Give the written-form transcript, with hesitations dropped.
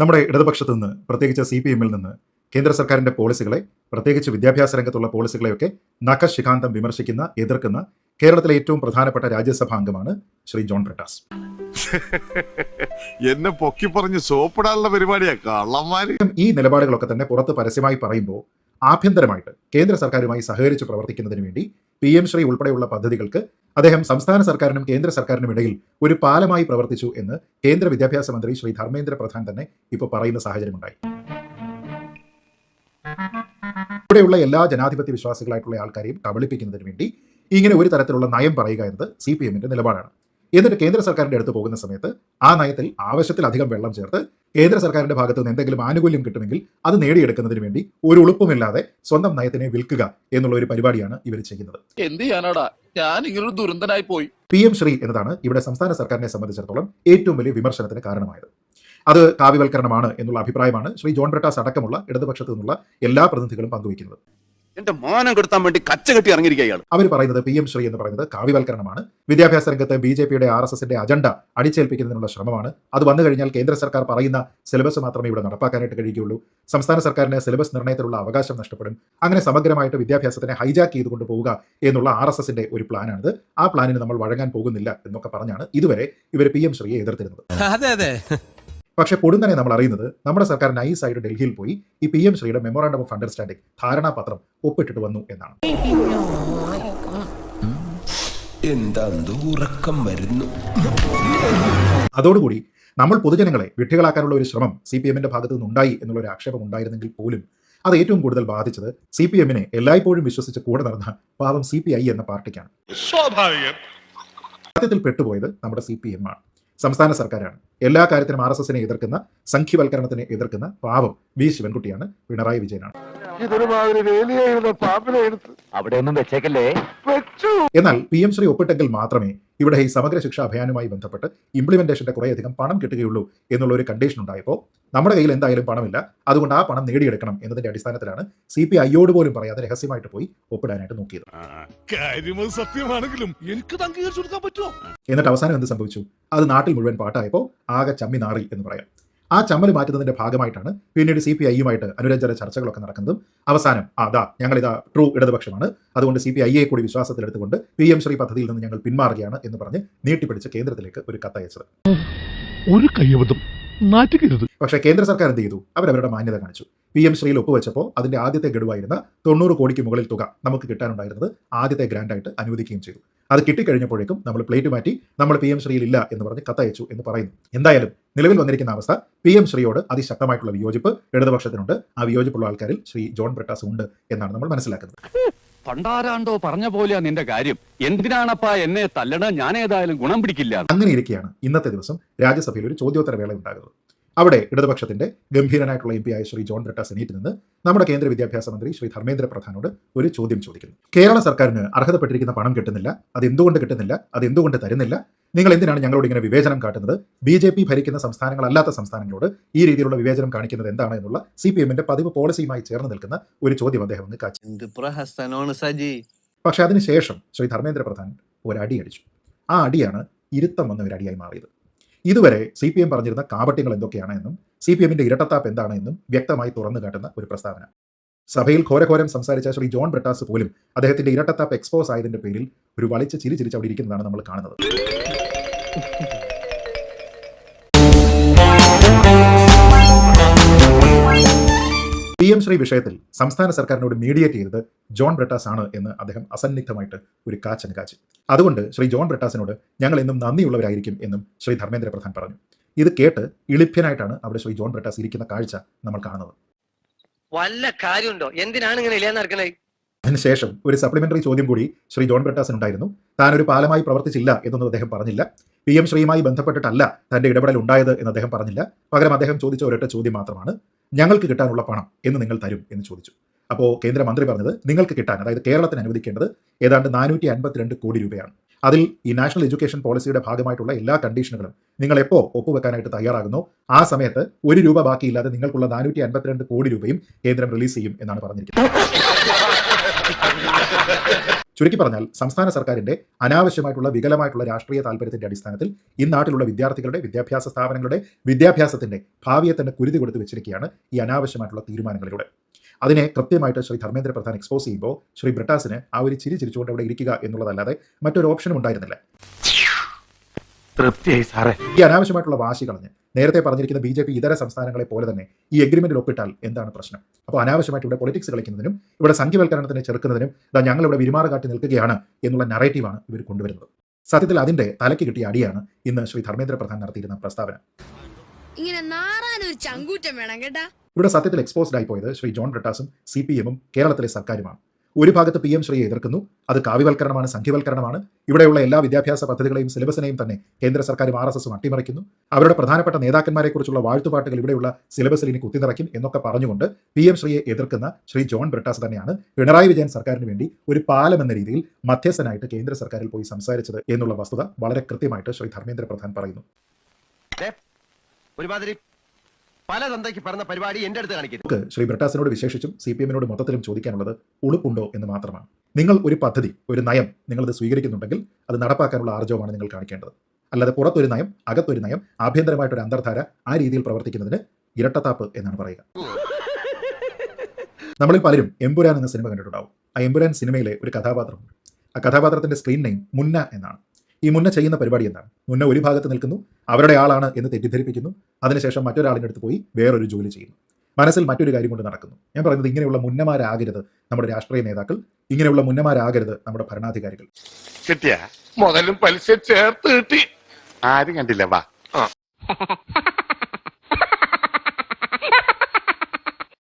നമ്മുടെ ഇടതുപക്ഷത്തു നിന്ന്, പ്രത്യേകിച്ച് CPM-ൽ നിന്ന് കേന്ദ്ര സർക്കാരിന്റെ പോളിസികളെ, പ്രത്യേകിച്ച് വിദ്യാഭ്യാസ രംഗത്തുള്ള പോളിസികളെയൊക്കെ നഖശിഖാന്തം വിമർശിക്കുന്ന, എതിർക്കുന്ന കേരളത്തിലെ ഏറ്റവും പ്രധാനപ്പെട്ട രാജ്യസഭാ അംഗമാണ് ശ്രീ ജോൺ ബ്രിട്ടാസ്. എന്നെ പൊക്കി പറഞ്ഞ് സോപ്പിടാനുള്ള പരിപാടിയാ കള്ളന്മാര്. ഈ നിലപാടുകളൊക്കെ തന്നെ പുറത്ത് പരസ്യമായി പറയുമ്പോൾ ആഭ്യന്തരമായിട്ട് കേന്ദ്ര സർക്കാരുമായി സഹകരിച്ച് പ്രവർത്തിക്കുന്നതിന് വേണ്ടി PM ശ്രീ ഉൾപ്പെടെയുള്ള പദ്ധതികൾക്ക് അദ്ദേഹം സംസ്ഥാന സർക്കാരിനും കേന്ദ്ര സർക്കാരിനും ഇടയിൽ ഒരു പാലമായി പ്രവർത്തിച്ചു എന്ന് കേന്ദ്ര വിദ്യാഭ്യാസ മന്ത്രി ശ്രീ ധർമ്മേന്ദ്ര പ്രധാൻ തന്നെ ഇപ്പോൾ പറയുന്ന സാഹചര്യമുണ്ടായി. ഇവിടെയുള്ള എല്ലാ ജനാധിപത്യ വിശ്വാസികളായിട്ടുള്ള ആൾക്കാരെയും കബളിപ്പിക്കുന്നതിന് വേണ്ടി ഇങ്ങനെ ഒരു തരത്തിലുള്ള നയം പറയുക എന്നത് CPM-ന്റെ നിലപാടാണ്. എന്നിട്ട് കേന്ദ്ര സർക്കാരിന്റെ അടുത്ത് പോകുന്ന സമയത്ത് ആ നയത്തിൽ ആവശ്യത്തിലധികം വെള്ളം ചേർത്ത് കേന്ദ്ര സർക്കാരിന്റെ ഭാഗത്ത് നിന്ന് എന്തെങ്കിലും ആനുകൂല്യം കിട്ടുമെങ്കിൽ അത് നേടിയെടുക്കുന്നതിന് വേണ്ടി ഒരു ഉളുപ്പുമില്ലാതെ സ്വന്തം നയത്തിനെ വിൽക്കുക എന്നുള്ള ഒരു പരിപാടിയാണ് ഇവർ ചെയ്യുന്നത്. എന്ത് ചെയ്യാനാടാ, ഞാൻ ഇങ്ങനൊരു ദുരന്തനായി പോയി. PM ശ്രീ എന്നതാണ് ഇവിടെ സംസ്ഥാന സർക്കാരിനെ സംബന്ധിച്ചിടത്തോളം ഏറ്റവും വലിയ വിമർശനത്തിന് കാരണമായത്. അത് കാവ്യവൽക്കരണമാണ് എന്നുള്ള അഭിപ്രായമാണ് ശ്രീ ജോൺ ബ്രിട്ടാസ് അടക്കമുള്ള ഇടതുപക്ഷത്തു നിന്നുള്ള എല്ലാ പ്രതിനിധികളും പങ്കുവയ്ക്കുന്നത്. എന്റെ മാനം കെടുത്താൻ വേണ്ടി കച്ചകെട്ടി ഇറങ്ങിയിരിക്കുകയാണ്. അവർ പറയുന്നത് PM ശ്രീ എന്ന് പറയുന്നത് കാവ്യവൽക്കരണമാണ്, വിദ്യാഭ്യാസ രംഗത്ത് BJP-യുടെ RSSന്റെ അജണ്ട അടിച്ചേൽപ്പിക്കുന്നതിനുള്ള ശ്രമമാണ്, അത് വന്നു കഴിഞ്ഞാൽ കേന്ദ്ര സർക്കാർ പറയുന്ന സിലബസ് മാത്രമേ ഇവിടെ നടപ്പാക്കാനായിട്ട് കഴിയുകയുള്ളൂ, സംസ്ഥാന സർക്കാരിന് സിലബസ് നിർണ്ണയത്തിലുള്ള അവകാശം നഷ്ടപ്പെടും, അങ്ങനെ സമഗ്രമായിട്ട് വിദ്യാഭ്യാസത്തിനെ ഹൈജാക്ക് ചെയ്തുകൊണ്ട് പോവുക എന്നുള്ള RSSന്റെ ഒരു പ്ലാനാണിത്. ആ പ്ലാനിന് നമ്മൾ വഴങ്ങാൻ പോകുന്നില്ല എന്നൊക്കെ പറഞ്ഞാണ് ഇതുവരെ ഇവർ PM ശ്രീയെ എതിർത്തിരുന്നത്. പക്ഷേ പൊടുന്നനെ നമ്മൾ അറിയുന്നത് നമ്മുടെ സർക്കാർ നൈസായിട്ട് ഡൽഹിയിൽ പോയി ഈ PM ശ്രീയുടെ മെമ്മോറാണ്ടം ഓഫ് അണ്ടർസ്റ്റാൻഡിംഗ് ധാരണാപത്രം ഒപ്പിട്ടിട്ട് വന്നു എന്നാണ്. അതോടുകൂടി നമ്മൾ പൊതുജനങ്ങളെ വിഡ്ഢികളാക്കാനുള്ള ഒരു ശ്രമം CPM-ന്റെ ഭാഗത്തു നിന്നുണ്ടായി എന്നുള്ള ഒരു ആക്ഷേപം ഉണ്ടായിരുന്നെങ്കിൽ പോലും അത് ഏറ്റവും കൂടുതൽ ബാധിച്ചത് CPM-നെ എല്ലായ്പ്പോഴും വിശ്വസിച്ച് കൂടെ നടന്ന പാവം CPI എന്ന പാർട്ടിക്കാണ്. സത്യത്തിൽ പെട്ടുപോയത് നമ്മുടെ CPM ആണ്, സംസ്ഥാന സർക്കാരാണ്. എല്ലാ കാര്യത്തിനും RSSനെ എതിർക്കുന്ന, സംഖ്യവൽക്കരണത്തിനെ എതിർക്കുന്ന പാവം V ശിവൻകുട്ടിയാണ്, പിണറായി വിജയനാണ്. എന്നാൽ PM ശ്രീ ഒപ്പിട്ടെങ്കിൽ മാത്രമേ ഇവിടെ ഈ സമഗ്ര ശിക്ഷാ അഭിയാനുമായി ബന്ധപ്പെട്ട് ഇംപ്ലിമെന്റേഷന്റെ കുറേയധികം പണം കിട്ടുകയുള്ളൂ എന്നുള്ള ഒരു കണ്ടീഷൻ ഉണ്ടായപ്പോൾ നമ്മുടെ കയ്യിൽ എന്തായാലും പണമില്ല, അതുകൊണ്ട് ആ പണം നേടിയെടുക്കണം എന്നതിന്റെ അടിസ്ഥാനത്തിലാണ് CPI-യോട് പോലും പറയാതെ രഹസ്യമായിട്ട് പോയി ഒപ്പിടാനായിട്ട് നോക്കിയത്. എന്നിട്ട് അവസാനം എന്ത് സംഭവിച്ചു? അത് നാട്ടിൽ മുഴുവൻ പാട്ടായപ്പോൾ ആകെ ചമ്മി നാറി എന്ന് പറയാം. ആ ചമ്മൽ മാറ്റുന്നതിന്റെ ഭാഗമായിട്ടാണ് പിന്നീട് CPI-യുമായിട്ട് അനുരഞ്ജന ചർച്ചകളൊക്കെ നടക്കുന്നതും അവസാനം ഞങ്ങളിതാ ട്രൂ ഇടതുപക്ഷമാണ്, അതുകൊണ്ട് CPI-യെ കൂടി വിശ്വാസത്തിലെടുത്തുകൊണ്ട് PM ശ്രീ പദ്ധതിയിൽ നിന്ന് ഞങ്ങൾ പിന്മാറുകയാണ് എന്ന് പറഞ്ഞ് നീട്ടിപ്പിടിച്ച് കേന്ദ്രത്തിലേക്ക് ഒരു കത്തയച്ചത്. ഒരു കയ്യബദ്ധം നാറ്റുകരുത്. പക്ഷേ കേന്ദ്ര സർക്കാർ എന്ത് ചെയ്തു? അവരവരുടെ മാന്യത കാണിച്ചു. PM ശ്രീയിൽ ഒപ്പുവെച്ചപ്പോൾ അതിന്റെ ആദ്യത്തെ ഗഡുവായിരുന്ന 90 കോടിക്ക് മുകളിൽ തുക നമുക്ക് കിട്ടാനുണ്ടായിരുന്നത് ആദ്യത്തെ ഗ്രാൻഡായിട്ട് അനുവദിക്കുകയും ചെയ്തു. അത് കിട്ടിക്കഴിഞ്ഞപ്പോഴേക്കും നമ്മൾ പ്ലേറ്റ് മാറ്റി നമ്മൾ PM ശ്രീയിൽ ഇല്ല എന്ന് പറഞ്ഞ് കത്തയച്ചു എന്ന് പറയുന്നു. എന്തായാലും നിലവിൽ വന്നിരിക്കുന്ന അവസ്ഥ, PM ശ്രീയോട് അതിശക്തമായിട്ടുള്ള വിയോജിപ്പ് ഇടതുപക്ഷത്തിനുണ്ട്. ആ വിയോജിപ്പുള്ള ആൾക്കാരിൽ ശ്രീ ജോൺ ബ്രിട്ടാസ് ഉണ്ട് എന്നാണ് നമ്മൾ മനസ്സിലാക്കുന്നത്. പണ്ടാരാണ്ടോ പറഞ്ഞ പോലെയാ നിന്റെ കാര്യം, എന്തിനാണപ്പാ എന്നെ തല്ലണ, ഞാൻ ഏതായാലും ഗുണം പിടിക്കില്ല. അങ്ങനെ ഇരിക്കെയാണ് ഇന്നത്തെ ദിവസം രാജ്യസഭയിൽ ഒരു ചോദ്യോത്തര വേള ഉണ്ടാകുന്നത്. അവിടെ ഇടതുപക്ഷത്തിന്റെ ഗംഭീരനായിട്ടുള്ള MP ആയ ശ്രീ ജോൺ ബ്രിട്ടാസ് എണീറ്റ് നിന്ന് നമ്മുടെ കേന്ദ്ര വിദ്യാഭ്യാസ മന്ത്രി ശ്രീ ധർമ്മേന്ദ്ര പ്രധാനോട് ഒരു ചോദ്യം ചോദിക്കുന്നു. കേരള സർക്കാരിന് അർഹതപ്പെട്ടിരിക്കുന്ന പണം കിട്ടുന്നില്ല, അത് എന്തുകൊണ്ട് കിട്ടുന്നില്ല, അത് എന്തുകൊണ്ട് തരുന്നില്ല, നിങ്ങൾ എന്തിനാണ് ഞങ്ങളോട് ഇങ്ങനെ വിവേചനം കാട്ടുന്നത്, BJP ഭരിക്കുന്ന സംസ്ഥാനങ്ങളല്ലാത്ത സംസ്ഥാനങ്ങളോട് ഈ രീതിയിലുള്ള വിവേചനം കാണിക്കുന്നത് എന്താണ് എന്നുള്ള CPM-ന്റെ പതിവ് പോളിസിയുമായി ചേർന്ന് നിൽക്കുന്ന ഒരു ചോദ്യം അദ്ദേഹം ഒന്ന് കാച്ചി. പക്ഷെ അതിനുശേഷം ശ്രീ ധർമ്മേന്ദ്ര പ്രധാൻ ഒരടി അടിച്ചു. ആ അടിയാണ് ഇരുത്തം വന്ന ഒരു അടിയായി മാറിയത്. ഇതുവരെ CPM പറഞ്ഞിരുന്ന കാപട്യങ്ങൾ എന്തൊക്കെയാണ് എന്നും CPM-ന്റെ ഇരട്ടത്താപ്പ് എന്താണ് എന്നും വ്യക്തമായി തുറന്നു കാട്ടുന്ന ഒരു പ്രസ്താവന. സഭയിൽ ഘോരഘോരം സംസാരിച്ച ശ്രീ ജോൺ ബ്രിട്ടാസ് പോലും അദ്ദേഹത്തിന്റെ ഇരട്ടത്താപ്പ് എക്സ്പോസ് ആയതിന്റെ പേരിൽ ഒരു വലിച്ച് ചിരിച്ച് അവിടെ ഇരിക്കുന്നതാണ് നമ്മൾ കാണുന്നത്. PM ശ്രീ വിഷയത്തിൽ സംസ്ഥാന സർക്കാരിനോട് മീഡിയേറ്റ് ചെയ്തത് ജോൺ ബ്രിട്ടാസ് ആണ് എന്ന് അദ്ദേഹം അസന്നിഗ്ധമായിട്ട് ഒരു കാച്ചി. അതുകൊണ്ട് ശ്രീ ജോൺ ബ്രിട്ടാസിനോട് ഞങ്ങൾ എന്നും നന്ദിയുള്ളവരായിരിക്കും എന്നും ശ്രീ ധർമ്മേന്ദ്ര പ്രധാൻ പറഞ്ഞു. ഇത് കേട്ട് ഇളിഭ്യനായിട്ടാണ് അവിടെ ശ്രീ ജോൺ ബ്രിട്ടാസ് ഇരിക്കുന്ന കാഴ്ച നമ്മൾ കാണുന്നത്. വല്ല കാര്യമുണ്ടോ? എന്തിനാണ് ഇങ്ങനെ ഇല്ലാന്ന് നടക്കണേ? അതിനുശേഷം ഒരു സപ്ലിമെന്ററി ചോദ്യം കൂടി ശ്രീ ജോൺ ബ്രിട്ടാസിന് ഉണ്ടായിരുന്നു. താൻ ഒരു പാലമായി പ്രവർത്തിച്ചില്ല എന്നൊന്നും അദ്ദേഹം പറഞ്ഞില്ല. PM ശ്രീയുമായി ബന്ധപ്പെട്ടിട്ടല്ല തന്റെ ഇടപെടൽ ഉണ്ടായത് എന്ന് അദ്ദേഹം പറഞ്ഞില്ല. പകരം അദ്ദേഹം ചോദിച്ച ഒരൊറ്റ ചോദ്യം മാത്രമാണ്, ഞങ്ങൾക്ക് കിട്ടാനുള്ള പണം എന്ന് നിങ്ങൾ തരും എന്ന് ചോദിച്ചു. അപ്പോൾ കേന്ദ്രമന്ത്രി പറഞ്ഞത് നിങ്ങൾക്ക് കിട്ടാൻ, അതായത് കേരളത്തിന് അനുവദിക്കേണ്ടത് ഏതാണ്ട് 452 കോടി രൂപയാണ്. അതിൽ ഈ നാഷണൽ എഡ്യൂക്കേഷൻ പോളിസിയുടെ ഭാഗമായിട്ടുള്ള എല്ലാ കണ്ടീഷനുകളും നിങ്ങൾ എപ്പോൾ ഒപ്പുവെക്കാനായിട്ട് തയ്യാറാകുന്നോ ആ സമയത്ത് 1 രൂപ ബാക്കിയില്ലാതെ നിങ്ങൾക്കുള്ള 452 കോടി രൂപയും കേന്ദ്രം റിലീസ് ചെയ്യും എന്നാണ് പറഞ്ഞിരിക്കുന്നത്. ചുരുക്കി പറഞ്ഞാൽ സംസ്ഥാന സർക്കാരിന്റെ അനാവശ്യമായിട്ടുള്ള വികലമായിട്ടുള്ള രാഷ്ട്രീയ താല്പര്യത്തിന്റെ അടിസ്ഥാനത്തിൽ ഈ നാട്ടിലുള്ള വിദ്യാർത്ഥികളുടെ വിദ്യാഭ്യാസ സ്ഥാപനങ്ങളുടെ വിദ്യാഭ്യാസത്തിന്റെ ഭാവിയെ തന്നെ കുരുതി കൊടുത്ത് വെച്ചിരിക്കുകയാണ് ഈ അനാവശ്യമായിട്ടുള്ള തീരുമാനങ്ങളിലൂടെ. അതിനെ കൃത്യമായിട്ട് ശ്രീ ധർമ്മേന്ദ്ര പ്രധാൻ എക്സ്പോസ് ചെയ്യുമ്പോൾ ശ്രീ ബ്രിട്ടാസിന് ആ ഒരു ചിരിച്ചുകൊണ്ട് അവിടെ ഇരിക്കുക എന്നുള്ളതല്ലാതെ മറ്റൊരു ഓപ്ഷനും ഉണ്ടായിരുന്നില്ല. ഈ അനാവശ്യമായിട്ടുള്ള വാശി കളഞ്ഞ് നേരത്തെ പറഞ്ഞിരിക്കുന്ന BJP ഇതര സംസ്ഥാനങ്ങളെ പോലെ തന്നെ ഈ എഗ്രിമെന്റിൽ ഒപ്പിട്ടാൽ എന്താണ് പ്രശ്നം? അപ്പോൾ അനാവശ്യമായിട്ട് ഇവിടെ പൊളിറ്റിക്സ് കളിക്കുന്നതിനും ഇവിടെ സംഖ്യവൽക്കരണത്തിനെ ചെറുക്കുന്നതിനും ഞങ്ങൾ ഇവിടെ വിരിമാറ് കാട്ടി നിൽക്കുകയാണ് എന്നുള്ള നറേറ്റീവാണ് ഇവർ കൊണ്ടുവരുന്നത്. സത്യത്തിൽ അതിന്റെ തലയ്ക്ക് കിട്ടിയ അടിയാണ് ഇന്ന് ശ്രീ ധർമ്മേന്ദ്ര പ്രധാൻ നടത്തിയിരുന്ന പ്രസ്താവന. ഇങ്ങനെ നാറാനൊരു ചങ്കൂറ്റം വേണം കേട്ടാ. ഇവിടെ സത്യത്തിൽ എക്സ്പോസ്ഡ് ആയി പോയത് ശ്രീ ജോൺ ബ്രിട്ടാസും CPM കേരളത്തിലെ സർക്കാരുമാണ്. ഒരു ഭാഗത്ത് PM ശ്രീയെ എതിർക്കുന്നു, അത് കാവ്യവൽക്കരണമാണ്, സംഖ്യവൽക്കരണമാണ്. ഇവിടെയുള്ള എല്ലാ വിദ്യാഭ്യാസ പദ്ധതികളെയും സിലബസിനെയും തന്നെ കേന്ദ്ര സർക്കാരും RSSും അട്ടിമറിക്കുന്നു. അവരുടെ പ്രധാനപ്പെട്ട നേതാക്കന്മാരെ കുറിച്ചുള്ള വാഴ്ത്തുപാട്ടുകൾ ഇവിടെയുള്ള സിലബസിൽ ഇനി കുത്തിനിറയ്ക്കും എന്നൊക്കെ പറഞ്ഞുകൊണ്ട് PM ശ്രീയെ എതിർക്കുന്ന ശ്രീ ജോൺ ബ്രിട്ടാസ് തന്നെയാണ് പിണറായി വിജയൻ സർക്കാരിന് വേണ്ടി ഒരു പാലം എന്ന രീതിയിൽ മധ്യസ്ഥനായിട്ട് കേന്ദ്ര സർക്കാരിൽ പോയി സംസാരിച്ചത് എന്നുള്ള വസ്തുത വളരെ കൃത്യമായിട്ട് ശ്രീ ധർമ്മേന്ദ്ര പ്രധാൻ പറയുന്നു. ഒരുമാതിരി പല തന്തയ്ക്ക് പറഞ്ഞ പരിപാടി എന്റെ അടുത്ത് കാണിക്കരുത്. നമുക്ക് ശ്രീ ബ്രിട്ടാസിനോട് വിശേഷിച്ചും CPMനോട് മൊത്തത്തിലും ചോദിക്കാനുള്ളത് ഉളുപ്പുണ്ടോ എന്ന് മാത്രമാണ്. നിങ്ങൾ ഒരു പദ്ധതി, ഒരു നയം നിങ്ങളത് സ്വീകരിക്കുന്നുണ്ടെങ്കിൽ അത് നടപ്പാക്കാനുള്ള ആർജവമാണ് നിങ്ങൾ കാണിക്കേണ്ടത്. അല്ലാതെ പുറത്തൊരു നയം, അകത്തൊരു നയം, ആഭ്യന്തരമായിട്ടൊരു അന്തർധാര ആ രീതിയിൽ പ്രവർത്തിക്കുന്നതിന് ഇരട്ടത്താപ്പ് എന്നാണ് പറയുക. നമ്മളിൽ പലരും എമ്പുരാൻ എന്ന സിനിമ കണ്ടിട്ടുണ്ടാവും. ആ എമ്പുരാൻ സിനിമയിലെ ഒരു കഥാപാത്രമുണ്ട്. ആ കഥാപാത്രത്തിന്റെ സ്ക്രീൻ നെയിം മുന്ന എന്നാണ്. ഈ മുന്ന ചെയ്യുന്ന പരിപാടി എന്താണ്? മുന്ന ഒരു ഭാഗത്ത് നിൽക്കുന്നു, അവരുടെ ആളാണ് എന്ന് തെറ്റിദ്ധരിപ്പിക്കുന്നു, അതിനുശേഷം മറ്റൊരാളിൻ്റെ അടുത്ത് പോയി വേറൊരു ജോലി ചെയ്യുന്നു, മനസ്സിൽ മറ്റൊരു കാര്യം കൊണ്ട് നടക്കുന്നു. ഞാൻ പറയുന്നത് ഇങ്ങനെയുള്ള മുന്നമാരാകരുത് നമ്മുടെ രാഷ്ട്രീയ നേതാക്കൾ, ഇങ്ങനെയുള്ള മുന്നമാരാകരുത് നമ്മുടെ ഭരണാധികാരികൾ. കിട്ടിയ മുതലും പലിശ ചേർത്ത് കിട്ടി. ആരും കണ്ടില്ല വാ.